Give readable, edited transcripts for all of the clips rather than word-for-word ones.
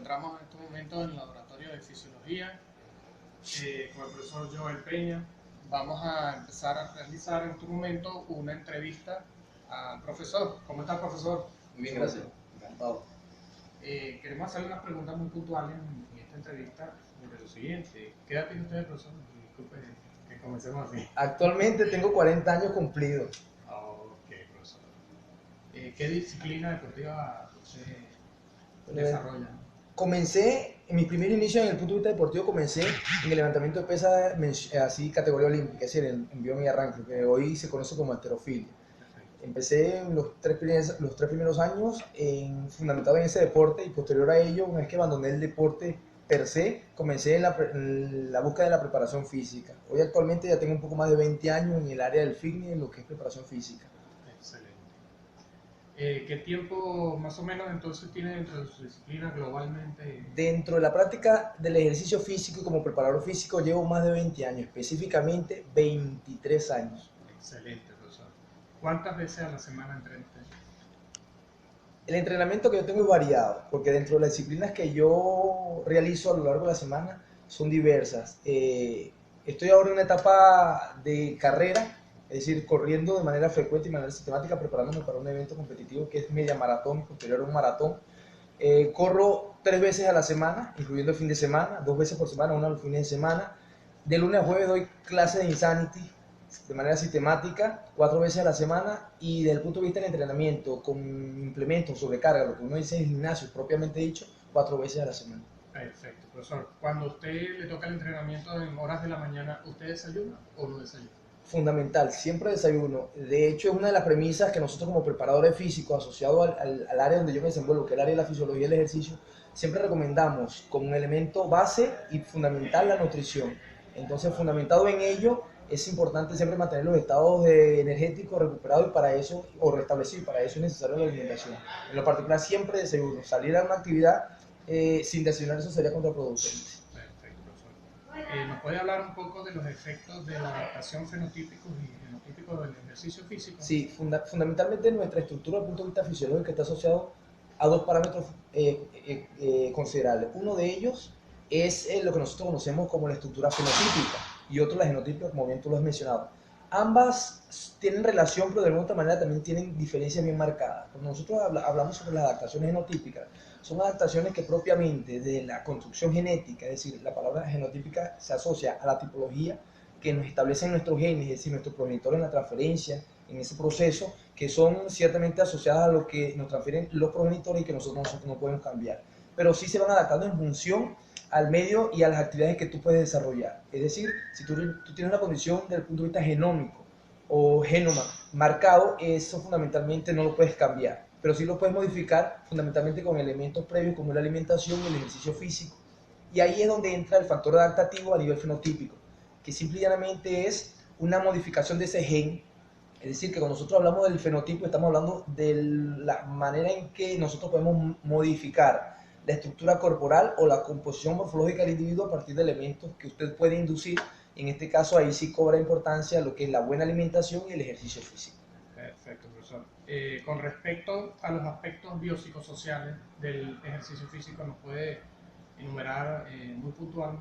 encontramos en estos momentos en el laboratorio de fisiología con el profesor Joel Peña. Vamos a empezar a realizar en este momento una entrevista al profesor. ¿Cómo está, profesor? Muy bien, gracias. Encantado. Queremos hacerle unas preguntas muy puntuales en esta entrevista sobre lo siguiente. ¿Qué edad tiene usted, profesor? Disculpe que comencemos así. Actualmente tengo 40 años cumplidos. Ok, profesor. ¿Qué disciplina deportiva usted desarrolla? Comencé, en mi primer inicio en el punto de vista deportivo, comencé en el levantamiento de pesas, así categoría olímpica, es decir, en bioma y arranque, que hoy se conoce como halterofilia. Empecé en los tres primeros años fundamentado en ese deporte y posterior a ello, una vez que abandoné el deporte per se, comencé en la búsqueda de la preparación física. Hoy actualmente ya tengo un poco más de 20 años en el área del fitness, en lo que es preparación física. Excelente. ¿Qué tiempo más o menos entonces tiene dentro de su disciplina globalmente? Dentro de la práctica del ejercicio físico y como preparador físico llevo más de 20 años, específicamente 23 años. Excelente, profesor. ¿Cuántas veces a la semana entrena usted? El entrenamiento que yo tengo es variado, porque dentro de las disciplinas que yo realizo a lo largo de la semana son diversas. Estoy ahora en una etapa de carrera, es decir, corriendo de manera frecuente y de manera sistemática, preparándome para un evento competitivo que es media maratón, posterior a un maratón. Corro 3 veces a la semana, incluyendo el fin de semana, 2 veces por semana, una los fines de semana. De lunes a jueves doy clases de Insanity de manera sistemática, 4 veces a la semana, y desde el punto de vista del entrenamiento, con implementos, sobrecarga, lo que uno dice en el gimnasio, propiamente dicho, 4 veces a la semana. Perfecto, profesor. Cuando a usted le toca el entrenamiento en horas de la mañana, ¿usted desayuna o no desayuna? Fundamental, siempre desayuno. De hecho, es una de las premisas que nosotros como preparadores físicos, asociado al área donde yo me desenvuelvo, que es el área de la fisiología y el ejercicio, siempre recomendamos como un elemento base y fundamental la nutrición. Entonces, fundamentado en ello, es importante siempre mantener los estados energéticos recuperados y para eso, o restablecidos, y para eso es necesaria la alimentación. En lo particular, siempre desayuno. Salir a una actividad sin desayunar, eso sería contraproducente. Perfecto, profesor. ¿Nos puede hablar un poco de los efectos de la adaptación fenotípico y genotípico del ejercicio físico? Sí, fundamentalmente nuestra estructura desde el punto de vista fisiológico está asociado a dos parámetros considerables. Uno de ellos es lo que nosotros conocemos como la estructura fenotípica y otro la genotípica, como bien tú lo has mencionado. Ambas tienen relación, pero de alguna otra manera también tienen diferencias bien marcadas. Cuando nosotros hablamos sobre las adaptaciones genotípicas, son adaptaciones que propiamente de la construcción genética, es decir, la palabra genotípica se asocia a la tipología que nos establecen nuestros genes, es decir, nuestros progenitores en la transferencia, en ese proceso, que son ciertamente asociadas a lo que nos transfieren los progenitores y que nosotros no podemos cambiar. Pero sí se van adaptando en función al medio y a las actividades que tú puedes desarrollar. Es decir, si tú tienes una condición desde el punto de vista genómico o genoma marcado, eso fundamentalmente no lo puedes cambiar, pero sí lo puedes modificar fundamentalmente con elementos previos como la alimentación y el ejercicio físico. Y ahí es donde entra el factor adaptativo a nivel fenotípico, que simple y llanamente es una modificación de ese gen. Es decir, que cuando nosotros hablamos del fenotipo, estamos hablando de la manera en que nosotros podemos modificar la estructura corporal o la composición morfológica del individuo a partir de elementos que usted puede inducir. En este caso, ahí sí cobra importancia lo que es la buena alimentación y el ejercicio físico. Perfecto, profesor. Con respecto a los aspectos biopsicosociales del ejercicio físico, ¿nos puede enumerar muy puntual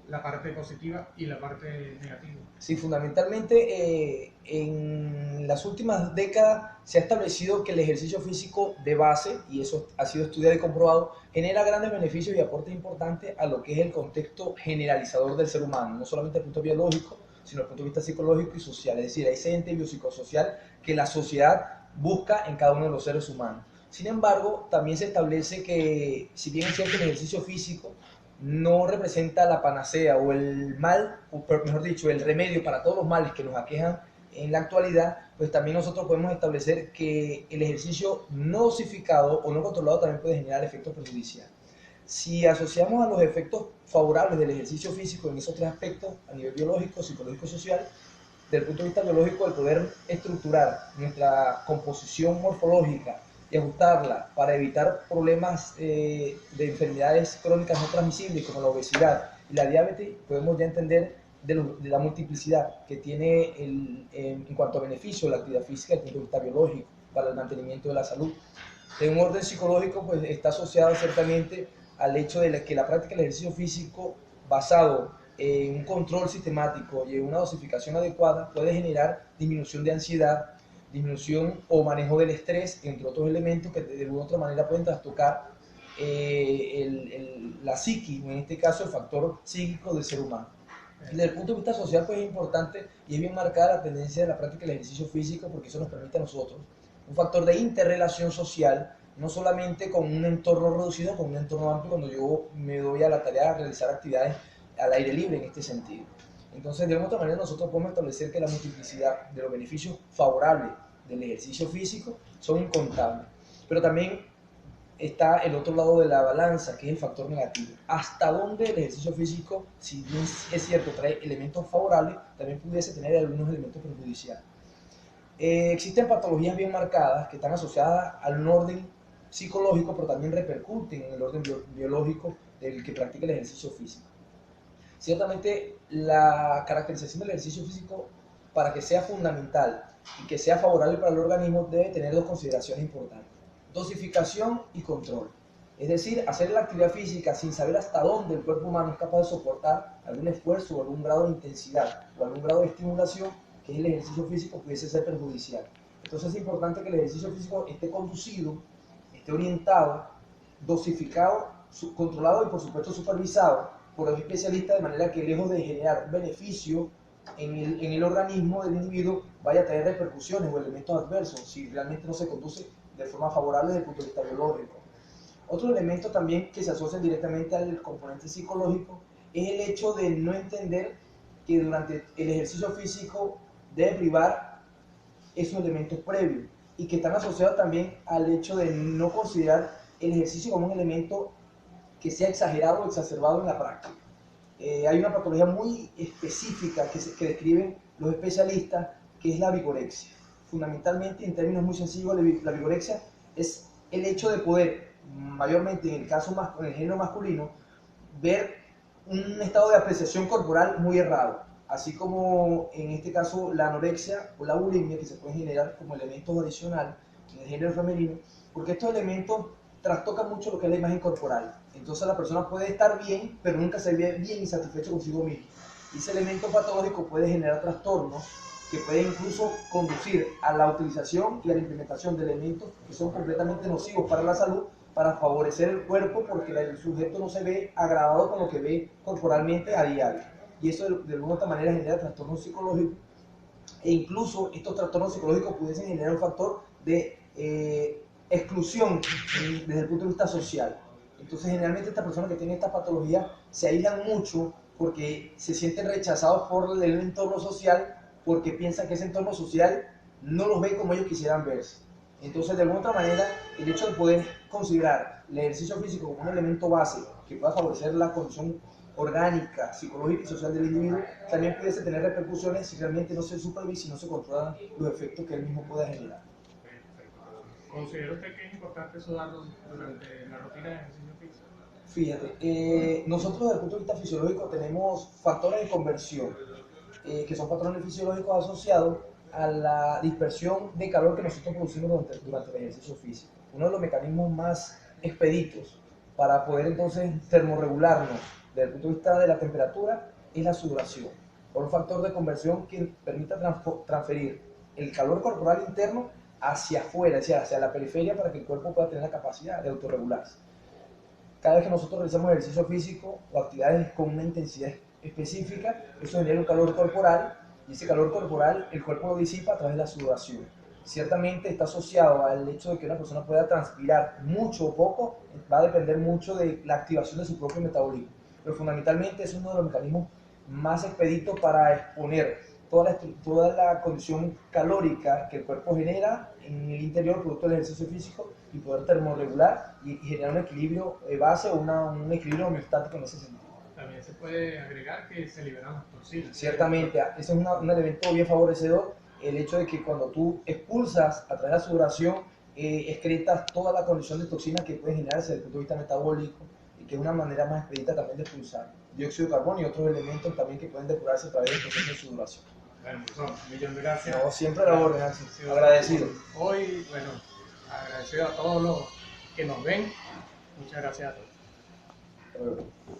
la parte positiva y la parte negativa? Sí, fundamentalmente en las últimas décadas se ha establecido que el ejercicio físico de base, y eso ha sido estudiado y comprobado, genera grandes beneficios y aportes importantes a lo que es el contexto generalizador del ser humano, no solamente desde el punto biológico, sino desde el punto de vista psicológico y social, es decir, ese ente biopsicosocial que la sociedad busca en cada uno de los seres humanos. Sin embargo, también se establece que, si bien es cierto, el ejercicio físico no representa la panacea o el mal, o mejor dicho, el remedio para todos los males que nos aquejan en la actualidad, pues también nosotros podemos establecer que el ejercicio no dosificado o no controlado también puede generar efectos perjudiciales. Si asociamos a los efectos favorables del ejercicio físico en esos tres aspectos, a nivel biológico, psicológico y social, desde el punto de vista biológico, el poder estructurar nuestra composición morfológica y ajustarla para evitar problemas de enfermedades crónicas no transmisibles como la obesidad y la diabetes, podemos ya entender de la multiplicidad que tiene en cuanto a beneficio la actividad física desde el punto de vista biológico para el mantenimiento de la salud. En un orden psicológico, pues está asociado ciertamente al hecho de que la práctica del ejercicio físico basado en un control sistemático y en una dosificación adecuada puede generar disminución de ansiedad, disminución o manejo del estrés, entre otros elementos que de alguna otra manera pueden trastocar la psiquis, o en este caso el factor psíquico del ser humano. Desde el punto de vista social, pues es importante y es bien marcada la tendencia de la práctica del ejercicio físico, porque eso nos permite a nosotros un factor de interrelación social, no solamente con un entorno reducido, con un entorno amplio, cuando yo me doy a la tarea de realizar actividades al aire libre en este sentido. Entonces, de alguna otra manera, nosotros podemos establecer que la multiplicidad de los beneficios favorables del ejercicio físico son incontables, pero también está el otro lado de la balanza, que es el factor negativo. Hasta dónde el ejercicio físico, si bien es cierto, trae elementos favorables, también pudiese tener algunos elementos perjudiciales. Existen patologías bien marcadas que están asociadas al orden psicológico, pero también repercuten en el orden biológico del que practica el ejercicio físico. Ciertamente, la caracterización del ejercicio físico, para que sea fundamental y que sea favorable para el organismo, debe tener dos consideraciones importantes: dosificación y control. Es decir, hacer la actividad física sin saber hasta dónde el cuerpo humano es capaz de soportar algún esfuerzo o algún grado de intensidad o algún grado de estimulación, que es el ejercicio físico, pudiese ser perjudicial. Entonces es importante que el ejercicio físico esté conducido, esté orientado, dosificado, controlado y por supuesto supervisado por los especialistas, de manera que lejos de generar beneficio en el organismo del individuo, vaya a traer repercusiones o elementos adversos si realmente no se conduce de forma favorable desde el punto de vista biológico. Otro elemento también que se asocia directamente al componente psicológico es el hecho de no entender que durante el ejercicio físico debe privar esos elementos previos, y que están asociados también al hecho de no considerar el ejercicio como un elemento que sea exagerado o exacerbado en la práctica. Hay una patología muy específica que describen los especialistas, que es la vigorexia. Fundamentalmente, en términos muy sencillos, la vigorexia es el hecho de poder, mayormente en el caso en el género masculino, ver un estado de apreciación corporal muy errado, así como en este caso la anorexia o la bulimia, que se pueden generar como elementos adicionales en el género femenino, porque estos elementos trastocan mucho lo que es la imagen corporal. Entonces la persona puede estar bien, pero nunca se ve bien y satisfecho consigo mismo. Y ese elemento patológico puede generar trastornos que pueden incluso conducir a la utilización y a la implementación de elementos que son completamente nocivos para la salud, para favorecer el cuerpo, porque el sujeto no se ve agradado con lo que ve corporalmente a diario. Y eso de alguna otra manera genera trastornos psicológicos, e incluso estos trastornos psicológicos pudiesen generar un factor de exclusión desde el punto de vista social. Entonces, generalmente estas personas que tienen esta patología se aíslan mucho porque se sienten rechazados por el entorno social, porque piensan que ese entorno social no los ve como ellos quisieran verse. Entonces, de alguna otra manera, el hecho de poder considerar el ejercicio físico como un elemento base que pueda favorecer la condición orgánica, psicológica y social del individuo, también pudiese tener repercusiones si realmente no se supervisa y no se controlan los efectos que él mismo pueda generar. ¿Considera usted que es importante sudarlo durante la rutina de ejercicio físico? Fíjate, nosotros desde el punto de vista fisiológico tenemos factores de conversión, que son patrones fisiológicos asociados a la dispersión de calor que nosotros producimos durante el ejercicio físico. Uno de los mecanismos más expeditos para poder entonces termorregularnos desde el punto de vista de la temperatura es la sudoración, por un factor de conversión que permita transferir el calor corporal interno hacia afuera, es decir, hacia la periferia, para que el cuerpo pueda tener la capacidad de autorregularse. Cada vez que nosotros realizamos ejercicio físico o actividades con una intensidad específica, eso genera un calor corporal, y ese calor corporal el cuerpo lo disipa a través de la sudoración. Ciertamente está asociado al hecho de que una persona pueda transpirar mucho o poco, va a depender mucho de la activación de su propio metabolismo, pero fundamentalmente es uno de los mecanismos más expeditos para exponer toda la condición calórica que el cuerpo genera en el interior producto del ejercicio físico, y poder termorregular y generar un equilibrio base o un equilibrio homeostático en ese sentido. También se puede agregar que se liberan las toxinas. Ciertamente, ese es un elemento bien favorecedor, el hecho de que cuando tú expulsas a través de la sudoración, excretas toda la condición de toxinas que puede generarse desde el punto de vista metabólico, y que es una manera más expedita también de expulsar dióxido de carbono y otros elementos también que pueden depurarse a través del proceso de sudoración. Bueno, pues un millón de gracias. No, siempre a la orden, agradecido. Hoy, bueno, agradecido a todos los que nos ven. Muchas gracias a todos. Hasta luego.